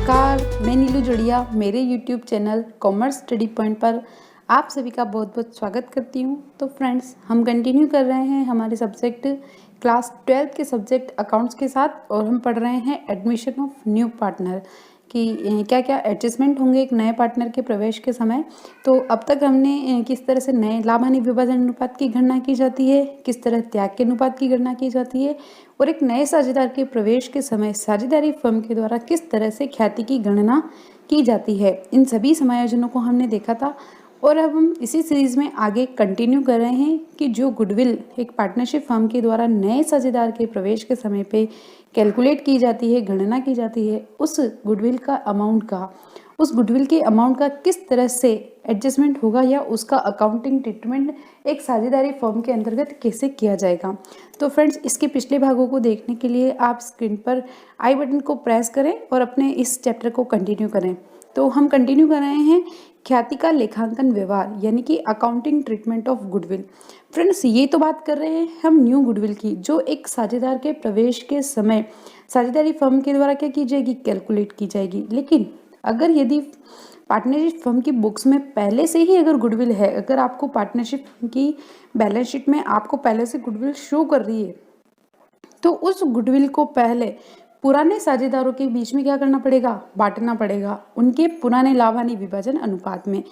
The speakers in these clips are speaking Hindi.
नमस्कार, मैं नीलू जोड़िया मेरे YouTube channel commerce study point पर आप सभी का बहुत बहुत स्वागत करती हूँ। तो फ्रेंड्स, हम कंटिन्यू कर रहे हैं हमारे सब्जेक्ट क्लास 12 के सब्जेक्ट अकाउंट्स के साथ और हम पढ़ रहे हैं एडमिशन ऑफ न्यू पार्टनर कि क्या क्या एडजस्टमेंट होंगे एक नए पार्टनर के प्रवेश के समय। तो अब तक हमने किस तरह से नए लाभ हानि विभाजन अनुपात की गणना की जाती है, किस तरह त्याग के अनुपात की गणना की जाती है और एक नए साझेदार के प्रवेश के समय साझेदारी फर्म के द्वारा किस तरह से ख्याति की गणना की जाती है, इन सभी समायोजनों को हमने देखा था। और अब हम इसी सीरीज में आगे कंटिन्यू कर रहे हैं कि जो गुडविल एक पार्टनरशिप फर्म के द्वारा नए साझेदार के प्रवेश के समय पे कैलकुलेट की जाती है, गणना की जाती है, उस गुडविल के अमाउंट का किस तरह से एडजस्टमेंट होगा या उसका अकाउंटिंग ट्रीटमेंट एक साझेदारी फर्म के अंतर्गत कैसे किया जाएगा। तो फ्रेंड्स, इसके पिछले भागों को देखने के लिए आप स्क्रीन पर आई बटन को प्रेस करें और अपने इस चैप्टर को कंटिन्यू करें। तो हम कंटिन्यू कर रहे हैं ख्याति का लेखांकन व्यवहार यानी कि accounting treatment of goodwill. Friends, ये तो बात कर रहे हैं हम न्यू गुडविल की, जो एक साझेदार के प्रवेश के समय साझेदारी फर्म के द्वारा क्या की जाएगी, कैलकुलेट की जाएगी। लेकिन अगर यदि पार्टनरशिप फर्म की बुक्स में पहले से ही अगर गुडविल है, अगर आपको पार्टनरशिप की बैलेंस शीट में आपको पहले से गुडविल शो कर रही है, तो उस गुडविल को पहले पुराने साझेदारों के बीच में क्या करना पड़ेगा, बांटना पड़ेगा उनके पुराने लाभ हानि विभाजन अनुपात में।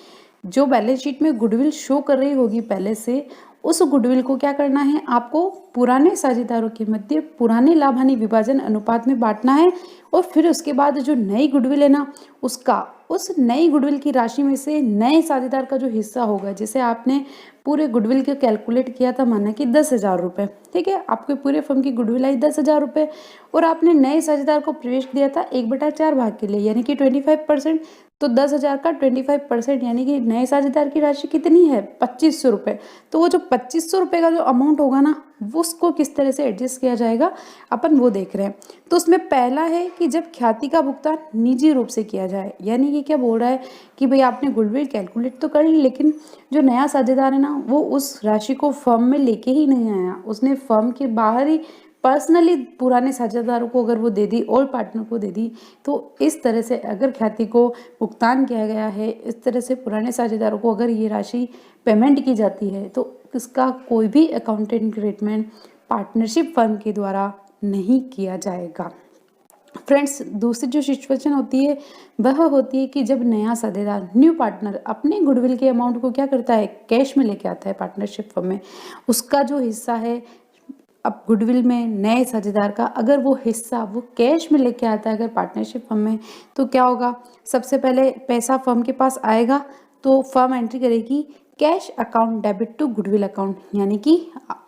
जो बैलेंस शीट में गुडविल शो कर रही होगी पहले से, उस गुडविल को क्या करना है, आपको पुराने साझेदारों के मध्य पुराने लाभ हानि विभाजन अनुपात में बांटना है। और फिर उसके बाद जो नई गुडविल है ना, उस नई गुडविल की राशि में से नए साझेदार का जो हिस्सा होगा, जैसे आपने पूरे गुडविल के कैलकुलेट किया था, माना कि 10,000 रुपये, ठीक है, आपके पूरे फर्म की गुडविल आई 10,000 रुपये और आपने नए साझेदार को प्रवेश दिया था 1/4 भाग के लिए यानी कि 25%। तो 10,000 का 25% यानी कि नए साझेदार की राशि कितनी है, 2,500 रुपये। तो वो जो 2,500 रुपये का जो अमाउंट होगा ना, वो उसको किस तरह से एडजस्ट किया जाएगा अपन वो देख रहे हैं। तो उसमें पहला है कि जब ख्याति का भुगतान निजी रूप से किया जाए, यानी कि क्या बोल रहा है कि भाई आपने गुडविल कैलकुलेट तो कर ली, लेकिन जो नया साझेदार है ना, वो उस राशि को फर्म में लेके ही नहीं आया, उसने फर्म के बाहर ही पर्सनली पुराने साझेदारों को अगर वो दे दी, ओल्ड पार्टनर को दे दी। तो इस तरह से अगर ख्याति को भुगतान किया गया है, इस तरह से पुराने साझेदारों को अगर ये राशि पेमेंट की जाती है, तो इसका कोई भी अकाउंटिंग ट्रीटमेंट पार्टनरशिप फर्म के द्वारा नहीं किया जाएगा। फ्रेंड्स, दूसरी जो सिचुएशन होती है वह होती है कि जब नया साझेदार न्यू पार्टनर अपने गुडविल के अमाउंट को क्या करता है, कैश में लेके आता है पार्टनरशिप फर्म में। उसका जो हिस्सा है अब गुडविल में नए साझेदार का, अगर वो हिस्सा वो कैश में लेके आता है अगर पार्टनरशिप फर्म में, तो क्या होगा, सबसे पहले पैसा फर्म के पास आएगा तो फर्म एंट्री करेगी cash account debit to goodwill account, यानी कि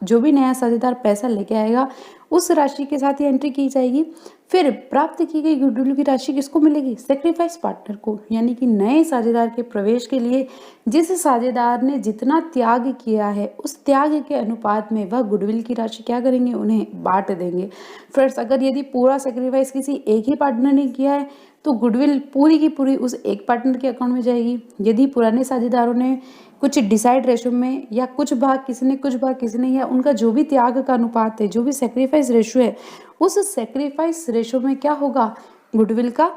जो भी नया साझेदार पैसा लेके आएगा उस राशि के साथ ही एंट्री की जाएगी। फिर प्राप्त की गई गुडविल की राशि किसको मिलेगी, सेक्रीफाइस पार्टनर को, यानी कि नए साझेदार के प्रवेश के लिए जिस साझेदार ने जितना त्याग किया है उस त्याग के अनुपात में वह गुडविल की राशि क्या करेंगे, उन्हें बांट देंगे। फ्रेंड्स, अगर यदि पूरा सेक्रीफाइस किसी एक ही पार्टनर ने किया है तो गुडविल पूरी की पूरी उस एक पार्टनर के अकाउंट में जाएगी। यदि पुराने साझेदारों ने कुछ डिसाइड रेशो में या कुछ भाग किसी ने, कुछ भाग किसी ने, या उनका जो भी त्याग का अनुपात है, जो भी सेक्रीफाइस रेशो है, उस सेक्रीफाइस रेशो में क्या होगा, गुडविल का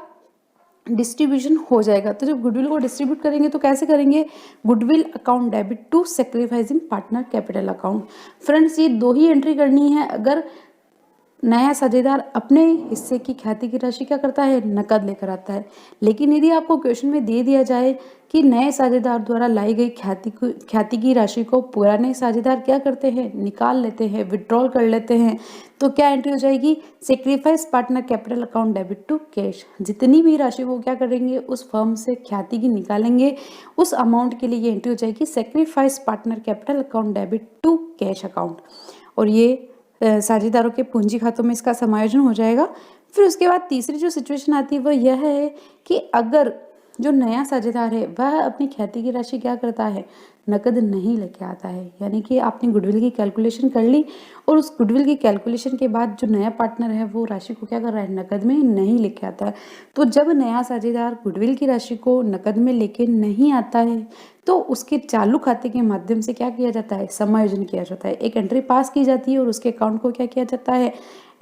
डिस्ट्रीब्यूशन हो जाएगा। तो जब गुडविल को डिस्ट्रीब्यूट करेंगे तो कैसे करेंगे, goodwill account debit to sacrificing partner capital account. Friends, ये दो ही एंट्री करनी है अगर नया साझेदार अपने हिस्से की ख्याति की राशि क्या करता है, नकद लेकर आता है। लेकिन यदि आपको क्वेश्चन में दे दिया जाए कि नए साझेदार द्वारा लाई गई ख्याति की राशि को पुराने साझेदार क्या करते हैं, निकाल लेते हैं, विड्रॉल कर लेते हैं, तो क्या एंट्री हो जाएगी, sacrifice partner capital account debit to cash. जितनी भी राशि वो क्या करेंगे, उस फर्म से ख्याति की निकालेंगे, उस अमाउंट के लिए ये एंट्री हो जाएगी sacrifice partner capital account debit to cash account. और ये साझेदारों के पूंजी खातों में इसका समायोजन हो जाएगा। फिर उसके बाद तीसरी जो सिचुएशन आती है वह यह है कि अगर जो नया साझेदार है वह अपनी ख्याति की राशि क्या करता है, नकद नहीं लेके आता है, यानी कि आपने गुडविल की कैलकुलेशन कर ली और उस गुडविल की कैलकुलेशन के बाद जो नया पार्टनर है वो राशि को क्या कर रहा है, नकद में नहीं लेके आता है। तो जब नया साझेदार गुडविल की राशि को नकद में लेके नहीं आता है तो उसके चालू खाते के माध्यम से क्या किया जाता है, समायोजन किया जाता है, एक एंट्री पास की जाती है और उसके अकाउंट को क्या किया जाता है,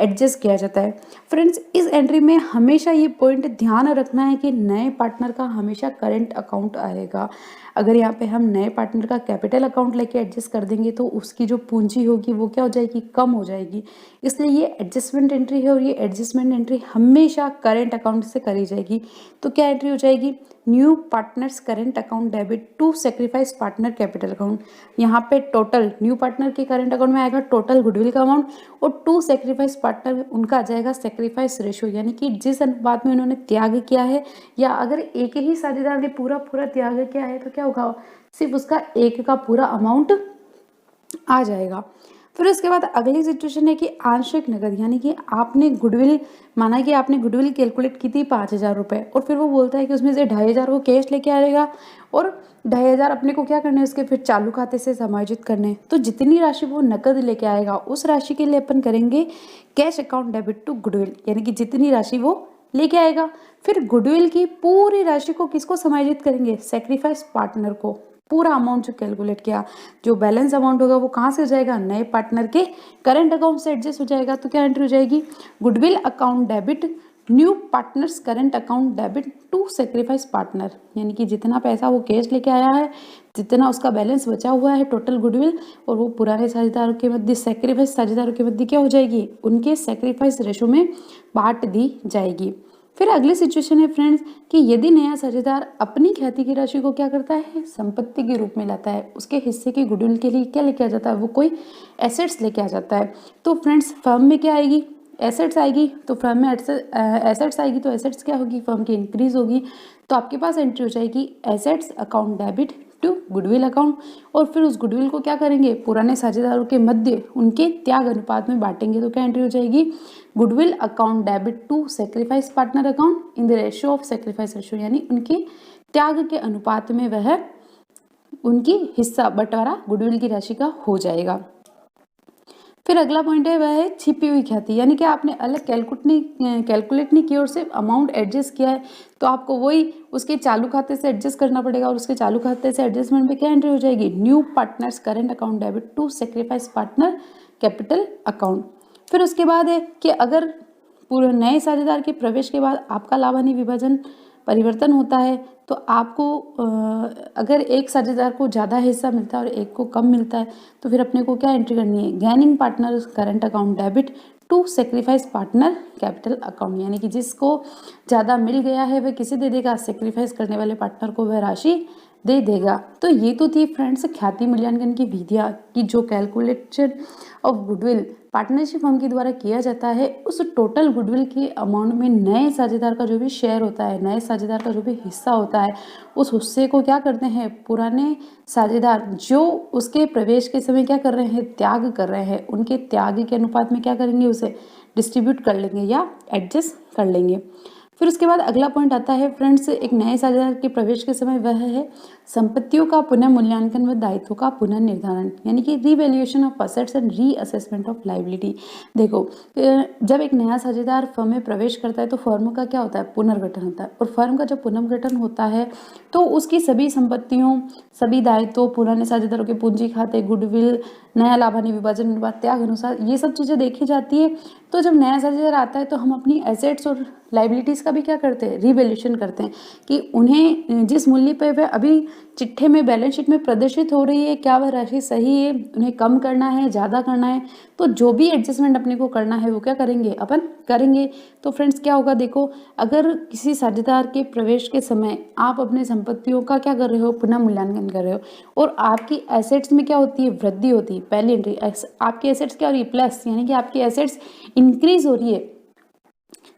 एडजस्ट किया जाता है। फ्रेंड्स, इस एंट्री में हमेशा ये पॉइंट ध्यान रखना है कि नए पार्टनर का हमेशा करेंट अकाउंट आएगा। अगर यहाँ पे हम नए पार्टनर का कैपिटल अकाउंट लेके एडजस्ट कर देंगे तो उसकी जो पूंजी होगी वो क्या हो जाएगी, कम हो जाएगी। इसलिए ये एडजस्टमेंट एंट्री है और ये एडजस्टमेंट एंट्री हमेशा करेंट अकाउंट से करी जाएगी। तो क्या एंट्री हो जाएगी, new partners current account debit to sacrifice partner capital account. यहाँ पे टोटल न्यू पार्टनर के करेंट अकाउंट में आएगा टोटल गुडविल का अमाउंट, और टू सेक्रीफाइस पार्टनर उनका आ जाएगा सेक्रीफाइस रेशियो, यानी कि जिस अनुपात में उन्होंने त्याग किया है, या अगर एक ही साझेदार ने पूरा त्याग किया है तो क्या होगा, सिर्फ उसका एक का पूरा अमाउंट आ जाएगा। फिर उसके बाद अगली सिचुएशन है कि आंशिक नकद, यानी कि आपने गुडविल माना कि आपने गुडविल कैलकुलेट की थी 5,000 रुपये, और फिर वो बोलता है कि उसमें से 2,500 वो कैश लेके आएगा और 2,500 अपने को क्या करने, उसके फिर चालू खाते से समायोजित करने। तो जितनी राशि वो नकद लेके आएगा उस राशि के लिए अपन करेंगे cash account debit to goodwill, यानी कि जितनी राशि वो लेके आएगा। फिर गुडविल की पूरी राशि को किसको समायोजित करेंगे, सेक्रीफाइस पार्टनर को। पूरा अमाउंट जो कैलकुलेट किया, जो बैलेंस अमाउंट होगा वो कहाँ से हो जाएगा, नए पार्टनर के करंट अकाउंट से एडजस्ट हो जाएगा। तो क्या एंट्री हो जाएगी, goodwill account debit new partners current account debit to sacrifice partner, यानी कि जितना पैसा वो कैश लेके आया है, जितना उसका बैलेंस बचा हुआ है टोटल गुडविल, और वो पुराने साझेदारों के मध्य सेक्रीफाइस साझेदारों के मध्य क्या हो जाएगी, उनके सेक्रीफाइस रेशो में बांट दी जाएगी। फिर अगली सिचुएशन है फ्रेंड्स कि यदि नया साझेदार अपनी ख्याति की राशि को क्या करता है, संपत्ति के रूप में लाता है, उसके हिस्से की गुडविल के लिए क्या लेके आ जाता है, वो कोई एसेट्स लेके आ जाता है। तो फ्रेंड्स फर्म में क्या आएगी, एसेट्स आएगी। तो फर्म में एसेट्स आएगी तो एसेट्स क्या होगी, फर्म की इंक्रीज होगी। तो आपके पास एंट्री हो जाएगी assets account debit to goodwill account, और फिर उस गुडविल को क्या करेंगे, पुराने साझेदारों के मध्य उनके त्याग अनुपात में बांटेंगे। तो क्या एंट्री हो जाएगी, goodwill account debit to sacrifice partner account in the ratio of sacrifice ratio, यानी उनके त्याग के अनुपात में वह उनकी हिस्सा बंटवारा गुडविल की राशि का हो जाएगा। फिर अगला पॉइंट है वह है छिपी हुई ख्याति, यानी कि आपने अलग कैलकुलेट नहीं किया और सिर्फ अमाउंट एडजस्ट किया है, तो आपको वही उसके चालू खाते से एडजस्ट करना पड़ेगा, और उसके चालू खाते से एडजस्टमेंट में क्या एंट्री हो जाएगी, new partners current account debit to sacrifice partner capital account. फिर उसके बाद है कि अगर पूरे नए साझेदार के प्रवेश के बाद आपका लाभ हानि विभाजन परिवर्तन होता है, तो आपको अगर एक साझेदार को ज़्यादा हिस्सा मिलता है और एक को कम मिलता है, तो फिर अपने को क्या एंट्री करनी है, gaining partner current account debit to sacrifice partner capital account, यानी कि जिसको ज़्यादा मिल गया है वह किसे दे देगा, सेक्रीफाइस करने वाले पार्टनर को वह राशि दे देगा। तो ये तो थी फ्रेंड्स ख्याति मूल्यांकन की विधियाँ कि जो calculation of goodwill partnership firm के द्वारा किया जाता है, उस टोटल गुडविल के अमाउंट में नए साझेदार का जो भी शेयर होता है, नए साझेदार का जो भी हिस्सा होता है, उस हिस्से को क्या करते हैं, पुराने साझेदार जो उसके प्रवेश के समय क्या कर रहे हैं, त्याग कर रहे हैं, उनके त्याग के अनुपात में क्या करेंगे, उसे डिस्ट्रीब्यूट कर लेंगे या एडजस्ट कर लेंगे। फिर उसके बाद अगला पॉइंट आता है फ्रेंड्स, एक नए साझेदार के प्रवेश के समय वह है संपत्तियों का पुनः मूल्यांकन व दायित्वों का पुनः निर्धारण, यानी कि revaluation of assets and reassessment of liability. देखो, जब एक नया साझेदार फर्म में प्रवेश करता है तो फर्म का क्या होता है, पुनर्गठन होता है, और फर्म का जब पुनर्गठन होता है तो उसकी सभी संपत्तियों, सभी दायित्व, पुराने साझेदारों के पूंजी खाते, गुडविल, नया लाभ हानि विभाजन अनुपात, त्याग अनुसार, ये सब चीज़ें देखी जाती है। तो जब नया साझेदार आता है तो हम अपनी एसेट्स और लाइबिलिटीज़ का भी क्या करते हैं, रिवैल्यूएशन करते हैं कि उन्हें जिस मूल्य पे वह अभी चिट्ठे में, बैलेंस शीट में प्रदर्शित हो रही है, क्या वह राशि सही है, उन्हें कम करना है, ज़्यादा करना है। तो जो भी एडजस्टमेंट अपने को करना है वो क्या करेंगे, अपन करेंगे। तो फ्रेंड्स क्या होगा, देखो, अगर किसी साझेदार के प्रवेश के समय आप अपने संपत्तियों का क्या कर रहे हो, पुनः मूल्यांकन कर रहे हो, और आपकी एसेट्स में क्या होती है, वृद्धि होती है, पहली एंट्री आपकी एसेट्स क्या हो रही है, प्लस, यानी कि आपकी एसेट्स इंक्रीज हो रही है,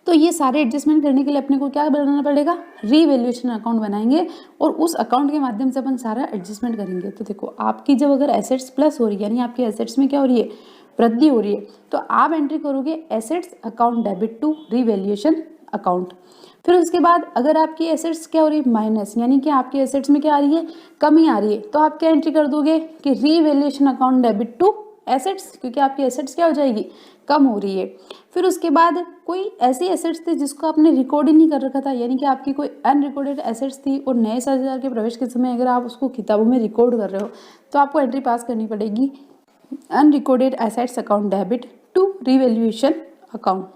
तो ये सारे एडजस्टमेंट करने के लिए अपने को क्या बनाना पड़ेगा, रीवैल्यूएशन अकाउंट बनाएंगे, और उस अकाउंट के माध्यम से अपन सारा एडजस्टमेंट करेंगे। तो देखो, आपकी जब अगर एसेट्स प्लस हो रही है, यानी आपकी एसेट्स में क्या हो रही है, वृद्धि हो रही है, तो आप एंट्री करोगे assets account debit to revaluation account. फिर उसके बाद अगर आपकी एसेट्स क्या हो रही है, माइनस, यानी कि आपकी एसेट्स में क्या आ रही है, कमी आ रही है, तो आप क्या एंट्री कर दोगे कि revaluation account debit to assets, क्योंकि आपकी एसेट्स क्या हो जाएगी, कम हो रही है। फिर उसके बाद कोई ऐसी एसेट्स थी जिसको आपने रिकॉर्ड ही नहीं कर रखा था, यानी कि आपकी कोई अनरिकॉर्डेड एसेट्स थी, और नए साझेदार के प्रवेश के समय अगर आप उसको किताबों में रिकॉर्ड कर रहे हो, तो आपको एंट्री पास करनी पड़ेगी unrecorded assets account debit to revaluation account.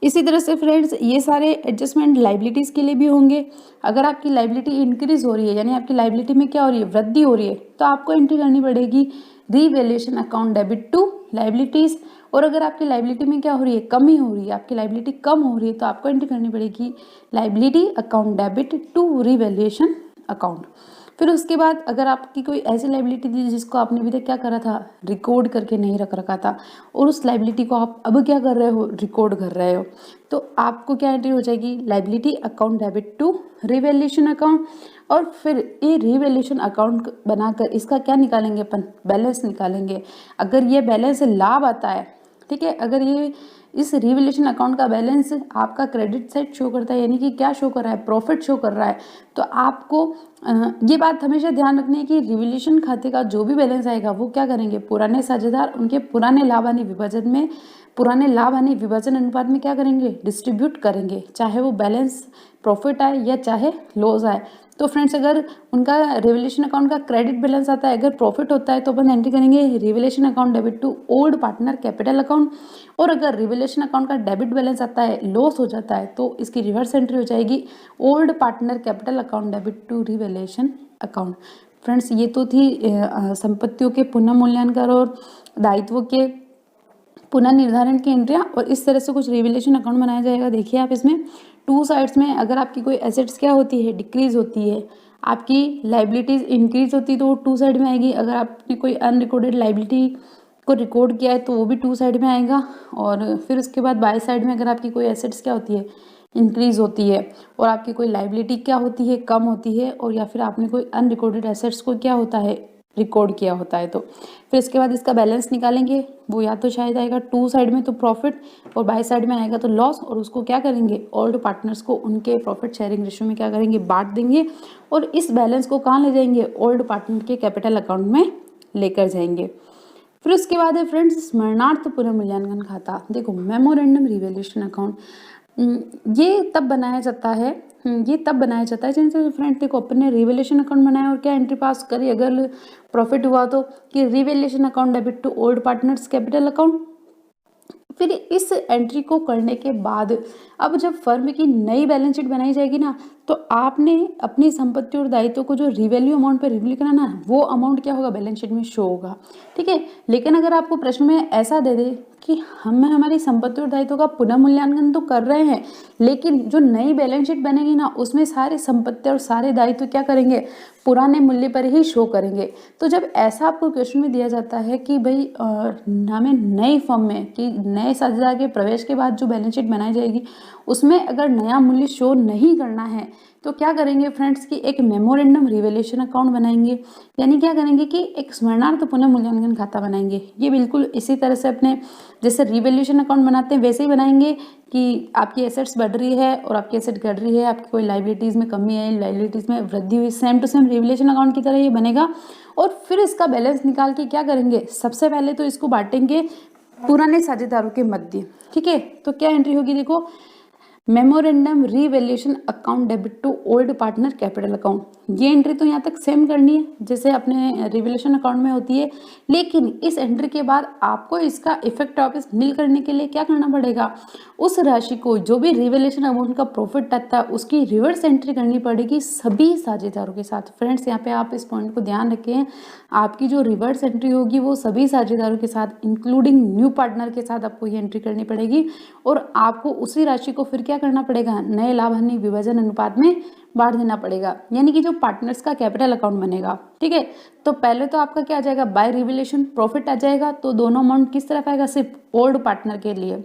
इसी तरह से फ्रेंड्स ये सारे एडजस्टमेंट लाइबिलिटीज़ के लिए भी होंगे। अगर आपकी लाइबिलिटी इंक्रीज हो रही है, यानी आपकी लाइबिलिटी में क्या हो रही है, वृद्धि हो रही है, तो आपको एंट्री करनी पड़ेगी revaluation account debit to liabilities. और अगर आपकी लाइबिलिटी में क्या हो रही है, कमी हो रही है, आपकी लाइबिलिटी कम हो रही है, तो आपको एंट्री करनी पड़ेगी liability account debit to revaluation account. फिर उसके बाद अगर आपकी कोई ऐसी लाइबिलिटी थी जिसको आपने अभी तक क्या करा था, रिकॉर्ड करके नहीं रख रखा था, और उस लाइबिलिटी को आप अब क्या कर रहे हो, रिकॉर्ड कर रहे हो, तो आपको क्या एंट्री हो जाएगी, liability account debit to revaluation account. और फिर ये रिवैल्यूएशन अकाउंट बनाकर इसका क्या निकालेंगे अपन, बैलेंस निकालेंगे। अगर ये बैलेंस लाभ आता है, ठीक है, अगर ये इस रिवैल्यूएशन अकाउंट का बैलेंस आपका क्रेडिट साइड शो करता है, यानी कि क्या शो कर रहा है, प्रॉफिट शो कर रहा है, तो आपको ये बात हमेशा ध्यान रखनी है कि रिवैल्यूएशन खाते का जो भी बैलेंस आएगा वो क्या करेंगे, पुराने साझेदार उनके पुराने लाभ हानि विभाजन में, पुराने लाभ हानि विभाजन अनुपात में क्या करेंगे, डिस्ट्रीब्यूट करेंगे, चाहे वो बैलेंस प्रॉफिट आए या चाहे लॉस आए। तो फ्रेंड्स अगर उनका रिवैल्यूएशन अकाउंट का क्रेडिट बैलेंस आता है, अगर प्रॉफिट होता है तो अपन एंट्री करेंगे revaluation account debit to old partner capital account. और अगर रिवैल्यूएशन अकाउंट का डेबिट बैलेंस आता है, लॉस हो जाता है, तो इसकी रिवर्स एंट्री हो जाएगी old partner capital account debit to revaluation account. Friends ये तो थी संपत्तियों के पुनः मूल्यांकन और दायित्वों के पुनः निर्धारण की एंट्रियाँ, और इस तरह से कुछ रिवैल्यूएशन अकाउंट बनाया जाएगा। देखिए आप इसमें टू साइड्स में अगर आपकी कोई एसेट्स क्या होती है, डिक्रीज होती है, आपकी लाइबिलिटीज इंक्रीज होती है तो वो टू साइड में आएगी। अगर आपने कोई अनरिकॉर्डेड लाइबिलिटी को रिकॉर्ड किया है तो वो भी टू साइड में आएगा। और फिर उसके बाद बाय साइड में अगर आपकी कोई एसेट्स क्या होती है, इंक्रीज होती है, और आपकी कोई लाइबिलिटी क्या होती है, कम होती है, और या फिर आपने कोई अनरिकॉर्डेड एसेट्स को क्या होता है, रिकॉर्ड किया होता है, तो फिर इसके बाद इसका बैलेंस निकालेंगे। वो या तो शायद आएगा टू साइड में तो प्रॉफिट, और बाय साइड में आएगा तो लॉस, और उसको क्या करेंगे, ओल्ड पार्टनर्स को उनके प्रॉफिट शेयरिंग रेशियो में क्या करेंगे, बांट देंगे, और इस बैलेंस को कहाँ ले जाएंगे, ओल्ड पार्टनर के कैपिटल अकाउंट में लेकर जाएंगे। फिर उसके बाद है फ्रेंड्स स्मरणार्थ पुनर्मूल्यांकन खाता। देखो मेमोरेंडम रिवैल्यूएशन अकाउंट ये तब बनाया जाता है, जैसे फ्रेंड देखो अपने रिवैल्यूएशन अकाउंट बनाया और क्या एंट्री पास करी, अगर प्रॉफिट हुआ तो कि revaluation account debit to old partners capital account. फिर इस एंट्री को करने के बाद अब जब फर्म की नई बैलेंस शीट बनाई जाएगी ना, तो आपने अपनी संपत्ति और दायित्व को जो रिवैल्यू अमाउंट पे रिवैल्यू करना ना, वो अमाउंट क्या होगा, बैलेंस शीट में शो होगा, ठीक है। लेकिन अगर आपको प्रश्न में ऐसा दे दे कि हम हमारी संपत्ति और दायित्व का पुनः मूल्यांकन तो कर रहे हैं, लेकिन जो नई बैलेंस शीट बनेगी ना, उसमें सारे संपत्ति और सारे दायित्व क्या करेंगे, पुराने मूल्य पर ही शो करेंगे। तो जब ऐसा आपको क्वेश्चन में दिया जाता है कि भाई हमें नई फर्म में कि नए साझेदार के प्रवेश के बाद जो बैलेंस शीट बनाई जाएगी उसमें अगर नया मूल्य शो नहीं करना है, तो क्या करेंगे फ्रेंड्स कि एक मेमोरेंडम रिवैल्यूएशन अकाउंट बनाएंगे, यानी क्या करेंगे कि एक स्मरणार्थ पुनः मूल्यांकन खाता बनाएंगे। ये बिल्कुल इसी तरह से अपने जैसे रिवैल्यूएशन अकाउंट बनाते हैं वैसे ही बनाएंगे कि आपकी एसेट्स बढ़ रही है और आपकी एसेट घट रही है, आपकी कोई लाइबिलिटीज़ में कमी है, लाइबिलिटीज़ में वृद्धि हुई, same to same revaluation account की तरह ये बनेगा। और फिर इसका बैलेंस निकाल के क्या करेंगे, सबसे पहले तो इसको बांटेंगे पुराने साझेदारों के मध्य, ठीक है। तो क्या एंट्री होगी, देखो memorandum revaluation account debit to old partner capital account. ये एंट्री तो यहाँ तक सेम करनी है जैसे अपने रिवैल्यूएशन अकाउंट में होती है, लेकिन इस एंट्री के बाद आपको इसका इफेक्ट ऑफिस नील करने के लिए क्या करना पड़ेगा, उस राशि को जो भी रिवैल्यूएशन अमाउंट का प्रॉफिट आता है उसकी रिवर्स एंट्री करनी पड़ेगी सभी साझेदारों के साथ। फ्रेंड्स यहाँ पे आप इस पॉइंट को ध्यान रखें, आपकी जो रिवर्स एंट्री होगी वो सभी साझेदारों के साथ इंक्लूडिंग न्यू पार्टनर के साथ आपको ये एंट्री करनी पड़ेगी, और आपको उसी राशि को फिर क्या करना पड़ेगा, नए लाभ हानि विभाजन अनुपात में बांट देना पड़ेगा, यानी कि जो पार्टनर्स का कैपिटल अकाउंट बनेगा, ठीक है। तो पहले तो आपका क्या आ जाएगा, बाय रिवैल्यूएशन प्रॉफिट आ जाएगा, तो दोनों अमाउंट किस तरफ आएगा, सिर्फ ओल्ड पार्टनर के लिए।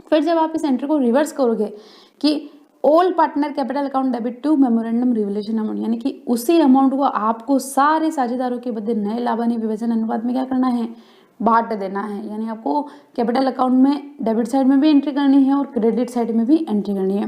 फिर जब आप इस एंट्री को रिवर्स करोगे कि old partner capital account debit to memorandum revaluation amount, यानी कि उसी अमाउंट को आपको सारे साझेदारों के बदले नए लाभ हानि विभाजन अनुपात में क्या करना है, बांट देना है। यानी आपको कैपिटल अकाउंट में डेबिट साइड में भी एंट्री करनी है और क्रेडिट साइड में भी एंट्री करनी है।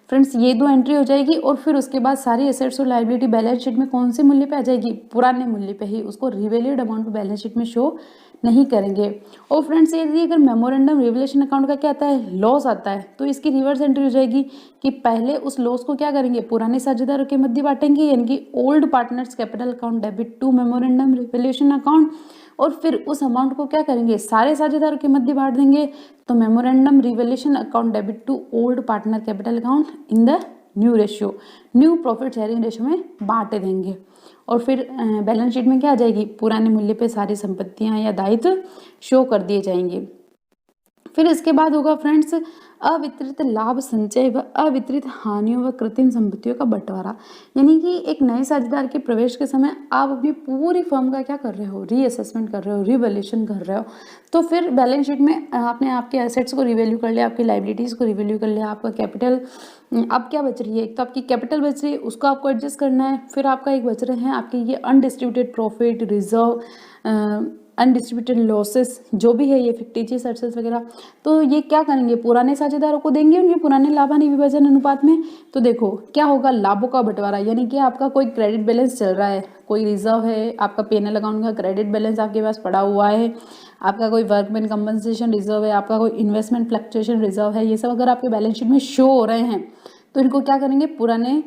फ्रेंड्स ये दो एंट्री हो जाएगी, और फिर उसके बाद सारी एसेट्स और लायबिलिटी बैलेंस शीट में कौन से मूल्य पे आ जाएगी, पुराने मूल्य पे ही, उसको रिवैल्यूड अमाउंट पे बैलेंस शीट में शो नहीं करेंगे। और फ्रेंड्स यदि अगर मेमोरेंडम रिवैल्यूएशन अकाउंट का क्या आता है, लॉस आता है, तो इसकी रिवर्स एंट्री हो जाएगी कि पहले उस लॉस को क्या करेंगे, पुराने साझेदारों के मध्य बांटेंगे, यानी कि old partners capital account debit to memorandum revaluation account. और फिर उस अमाउंट को क्या करेंगे, सारे साझेदारों के मध्य बांट देंगे। तो memorandum revaluation account debit to old partner capital account in the new ratio, new profit sharing ratio में बांट देंगे। और फिर बैलेंस शीट में क्या आ जाएगी, पुराने मूल्य पे सारी संपत्तियां या दायित्व शो कर दिए जाएंगे। फिर इसके बाद होगा फ्रेंड्स अवितरित लाभ संचय व अवितरित हानियों व कृत्रिम संपत्तियों का बंटवारा। यानी कि एक नए साझेदार के प्रवेश के समय आप अपनी पूरी फर्म का क्या कर रहे हो, रीअसेसमेंट कर रहे हो, रिवैल्यूएशन कर रहे हो। तो फिर बैलेंस शीट में आपने आपके एसेट्स को रिवैल्यू कर लिया, आपकी लाइबिलिटीज़ को रिवैल्यू कर लिया, आपका कैपिटल अब क्या बच रही है, एक तो आपकी कैपिटल बच रही है, उसको आपको एडजस्ट करना है। फिर आपका एक बच रहे हैं आपके ये undistributed profit, reserve, undistributed losses, जो भी है ये फिक्टिशियस एसेट्स वगैरह। तो ये क्या करेंगे, पुराने साझेदारों को देंगे उनके पुराने लाभ हानि विभाजन अनुपात में। तो देखो क्या होगा, लाभों का बंटवारा, यानी कि आपका कोई क्रेडिट बैलेंस चल रहा है, कोई रिजर्व है, आपका P&L अकाउंट का क्रेडिट बैलेंस आपके पास पड़ा हुआ है, आपका कोई वर्कमैन कंपनसेशन रिजर्व है, आपका कोई इन्वेस्टमेंट फ्लक्चुएशन रिजर्व है, ये सब अगर आपके बैलेंस शीट में शो हो रहे हैं तो इनको क्या करेंगे, पुराने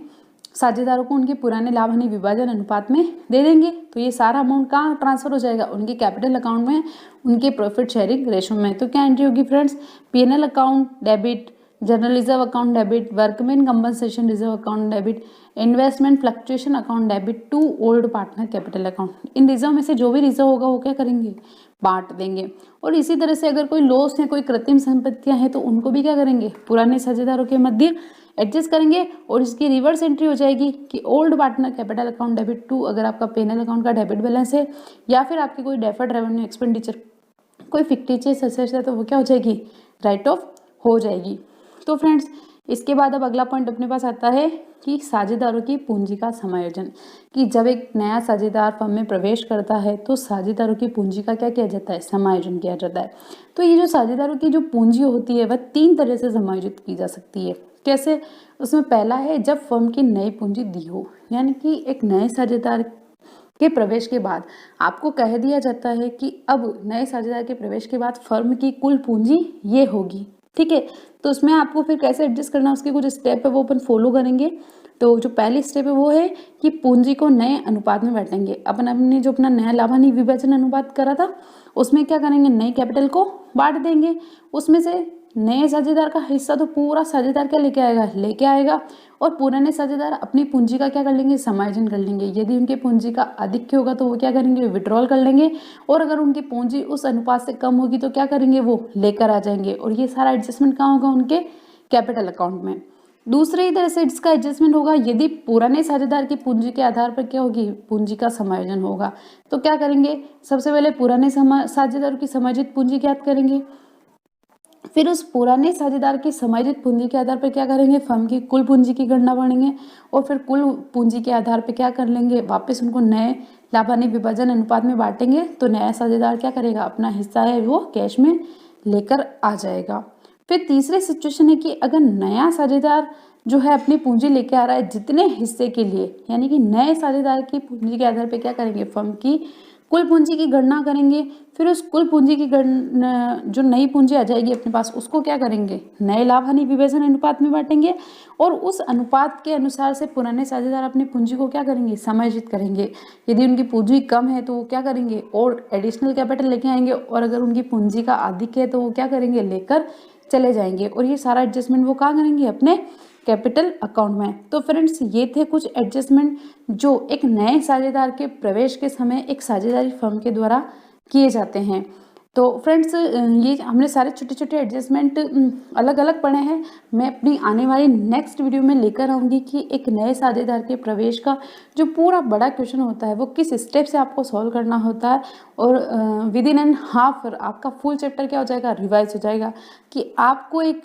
साझेदारों को उनके पुराने लाभ हानि विभाजन अनुपात में दे देंगे। तो ये सारा अमाउंट कहाँ ट्रांसफर हो जाएगा, उनके कैपिटल अकाउंट में, उनके प्रॉफिट शेयरिंग रेशो में। तो क्या एंट्री होगी friends, P&L account debit, general reserve account debit, workman compensation reserve account debit, investment fluctuation account debit to old partner capital account. इन रिजर्व में से जो भी रिजर्व होगा वो क्या करेंगे, बांट देंगे। और इसी तरह से अगर कोई लॉस है, कोई कृत्रिम संपत्तियां हैं तो उनको भी क्या करेंगे, पुराने साझेदारों के मध्य एडजस्ट करेंगे। और इसकी रिवर्स एंट्री हो जाएगी कि old partner capital account debit to, अगर आपका P&L अकाउंट का डेबिट बैलेंस है या फिर आपकी कोई डेफर्ड रेवेन्यू एक्सपेंडिचर, कोई फिक्टिशियस एसेट्स है तो वो क्या हो जाएगी, राइट ऑफ हो जाएगी। तो फ्रेंड्स इसके बाद अब अगला पॉइंट अपने पास आता है कि साझेदारों की पूंजी का समायोजन, कि जब एक नया साझेदार फर्म में प्रवेश करता है तो साझेदारों की पूंजी का क्या किया जाता है, समायोजन किया जाता है। तो ये जो साझेदारों की जो पूंजी होती है वह 3 तरह से समायोजित की जा सकती है। कैसे, उसमें पहला है जब फर्म की नई पूंजी दी हो, यानी कि एक नए साझेदार के प्रवेश के बाद आपको कह दिया जाता है कि अब नए साझेदार के प्रवेश के बाद फर्म की कुल पूंजी ये होगी, ठीक है। तो उसमें आपको फिर कैसे एडजस्ट करना, उसके कुछ स्टेप है वो अपन फॉलो करेंगे। तो जो पहली स्टेप है वो है कि पूंजी को नए अनुपात में बांटेंगे। अपने जो अपना नया लाभ हानि विभाजन अनुपात करा था उसमें क्या करेंगे, नई कैपिटल को बांट देंगे। उसमें से नए साझेदार का हिस्सा तो पूरा साझेदार क्या लेके आएगा और पुराने साझेदार अपनी पूंजी का क्या कर लेंगे, समायोजन कर लेंगे। यदि उनके पूंजी का अधिक होगा तो वो क्या करेंगे, विड्रॉल कर लेंगे। और अगर उनकी पूंजी उस अनुपात से कम होगी तो क्या करेंगे, वो लेकर आ जाएंगे। और ये सारा एडजस्टमेंट कहाँ होगा, उनके कैपिटल अकाउंट में। दूसरी तरह से इसका एडजस्टमेंट होगा यदि पुराने साझेदार की पूंजी के आधार पर क्या होगी, पूंजी का समायोजन होगा। तो क्या करेंगे, सबसे पहले पुराने साझेदारों की समायोजित पूंजी ज्ञात करेंगे, फिर उस पुराने साझेदार की समायोजित पूंजी के आधार पर क्या करेंगे, फर्म की कुल पूंजी की गणना बढ़ेंगे। और फिर कुल पूंजी के आधार पर क्या कर लेंगे, वापस उनको नए लाभ हानि विभाजन अनुपात में बांटेंगे। तो नया साझेदार क्या करेगा, अपना हिस्सा है वो कैश में लेकर आ जाएगा। फिर तीसरी सिचुएशन है कि अगर नया साझेदार जो है अपनी पूंजी लेके आ रहा है जितने हिस्से के लिए, यानी कि नए साझेदार की पूंजी के आधार पर क्या करेंगे, फर्म की कुल पूंजी की गणना करेंगे। फिर उस कुल पूंजी की गणना, जो नई पूंजी आ जाएगी अपने पास, उसको क्या करेंगे, नए लाभ हानि विभाजन अनुपात में बांटेंगे। और उस अनुपात के अनुसार से पुराने साझेदार अपनी पूंजी को क्या करेंगे, समायोजित करेंगे। यदि उनकी पूंजी कम है तो वो क्या करेंगे, और एडिशनल कैपिटल लेके आएंगे। और अगर उनकी पूंजी का अधिक है तो वो क्या करेंगे, लेकर चले जाएंगे। और ये सारा एडजस्टमेंट वो कहाँ करेंगे, अपने कैपिटल अकाउंट में। तो फ्रेंड्स ये थे कुछ एडजस्टमेंट जो एक नए साझेदार के प्रवेश के समय एक साझेदारी फर्म के द्वारा किए जाते हैं। तो फ्रेंड्स ये हमने सारे छोटे छोटे एडजस्टमेंट अलग अलग पढ़े हैं। मैं अपनी आने वाली नेक्स्ट वीडियो में लेकर आऊँगी कि एक नए साझेदार के प्रवेश का जो पूरा बड़ा क्वेश्चन होता है वो किस स्टेप से आपको सॉल्व करना होता है। और विद इन एन हाफ आपका फुल चैप्टर क्या हो जाएगा, रिवाइज हो जाएगा कि आपको एक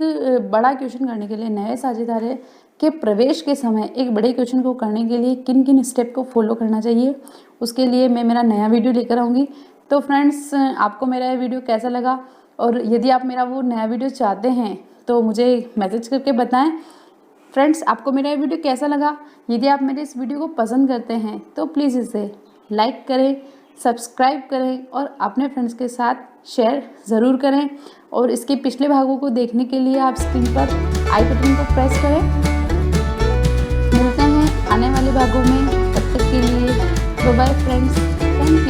बड़ा क्वेश्चन करने के लिए, नए साझेदार के प्रवेश के समय एक बड़े क्वेश्चन को करने के लिए किन किन स्टेप को फॉलो करना चाहिए, उसके लिए मैं मेरा नया वीडियो लेकर आऊँगी। तो फ्रेंड्स आपको मेरा ये वीडियो कैसा लगा, और यदि आप मेरा वो नया वीडियो चाहते हैं तो मुझे मैसेज करके बताएं। फ्रेंड्स आपको मेरा ये वीडियो कैसा लगा, यदि आप मेरे इस वीडियो को पसंद करते हैं तो प्लीज़ इसे लाइक करें, सब्सक्राइब करें और अपने फ्रेंड्स के साथ शेयर ज़रूर करें। और इसके पिछले भागों को देखने के लिए आप स्क्रीन पर आई बटन को प्रेस करें। मिलते हैं आने वाले भागों में, तब तक के लिए bye bye friends, thank you.